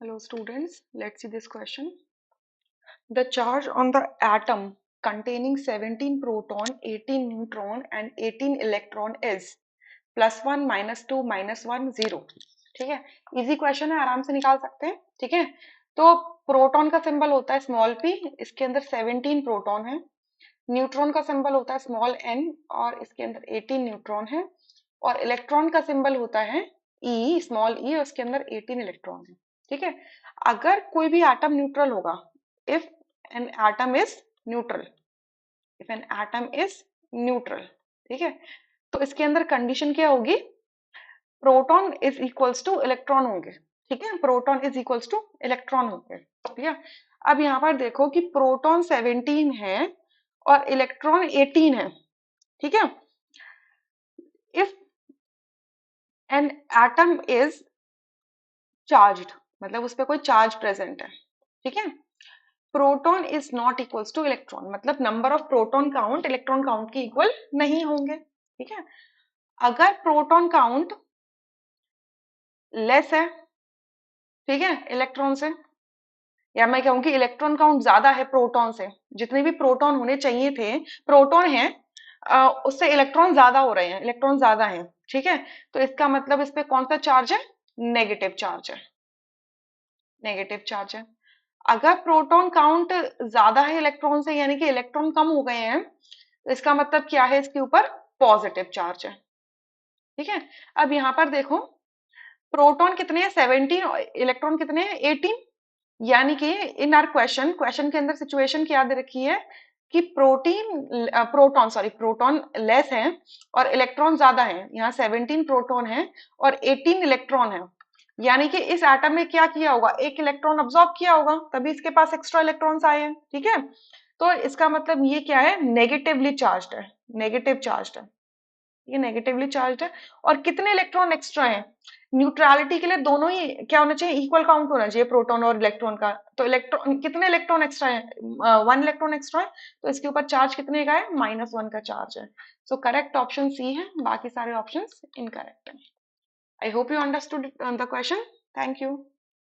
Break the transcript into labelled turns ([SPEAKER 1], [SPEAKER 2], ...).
[SPEAKER 1] Hello students, let's see this question. The charge on the atom containing 17 proton, 18 neutron and 18 electron is +1 -2 -1 0. ठीक है, easy question है, आराम से निकाल सकते हैं. ठीक है, तो प्रोटॉन का सिंबल होता है स्मॉल p, इसके अंदर 17 प्रोटॉन है. न्यूट्रॉन का सिंबल होता है स्मॉल n और इसके अंदर 18 न्यूट्रॉन है. और इलेक्ट्रॉन का सिंबल होता है e, स्मॉल e, और उसके अंदर 18 इलेक्ट्रॉन है. ठीक है, अगर कोई भी एटम न्यूट्रल होगा, if an atom is neutral, if an atom is neutral, ठीक है, तो इसके अंदर कंडीशन क्या होगी? Proton is equals to electron होंगे. ठीक है, proton is equals to electron होंगे. ठीक है, अब यहाँ पर देखो कि प्रोटॉन 17 है और इलेक्ट्रॉन 18 है. ठीक है, if an atom is charged, मतलब उस पर कोई चार्ज प्रेजेंट है. ठीक है, proton is not equals to electron, मतलब number of proton count electron count के इक्वल नहीं होंगे. ठीक है, अगर प्रोटॉन काउंट लेस है, ठीक है, इलेक्ट्रॉन से, या मैं कहूंगी इलेक्ट्रॉन काउंट ज्यादा है प्रोटॉन से, जितने भी प्रोटॉन होने चाहिए थे, प्रोटॉन है, उससे इलेक्ट्रॉन ज्यादा हो रहे हैं, इलेक्ट्रॉन ज्यादा हैं. ठीक है, तो इसका मतलब इस पे कौन सा चार्ज है? नेगेटिव चार्ज है, नेगेटिव चार्ज है. अगर प्रोटॉन काउंट ज्यादा है इलेक्ट्रॉन से, यानी कि इलेक्ट्रॉन कम हो गए हैं, तो इसका मतलब क्या है? इसके ऊपर पॉजिटिव चार्ज है. ठीक है, अब यहां पर देखो, प्रोटॉन कितने हैं? 17. इलेक्ट्रॉन कितने हैं? 18. यानी कि इन आर क्वेश्चन, क्वेश्चन के अंदर सिचुएशन क्या दे रखी है कि प्रोटॉन लेस है और इलेक्ट्रॉन ज्यादा है. यहाँ 17 प्रोटॉन है और 18 इलेक्ट्रॉन है. यानी कि इस एटम में क्या किया होगा? एक इलेक्ट्रॉन अब्सॉर्ब किया होगा, तभी इसके पास एक्स्ट्रा इलेक्ट्रॉन्स आए हैं. ठीक है, तो इसका मतलब ये क्या है? नेगेटिवली चार्ज्ड है, नेगेटिव चार्ज्ड है, ये नेगेटिवली चार्ज्ड है. और कितने इलेक्ट्रॉन एक्स्ट्रा हैं? न्यूट्रलिटी के लिए दोनों ही क्या होना चाहिए? इक्वल काउंट होना चाहिए प्रोटॉन और इलेक्ट्रॉन का. तो इलेक्ट्रॉन कितने इलेक्ट्रॉन एक्स्ट्रा है? 1 इलेक्ट्रॉन एक्स्ट्रा है, तो इसके ऊपर चार्ज कितने का है? -1 का चार्ज है. सो करेक्ट ऑप्शन सी है, बाकी सारे ऑप्शंस इनकरेक्ट है. I hope you understood the question. Thank you.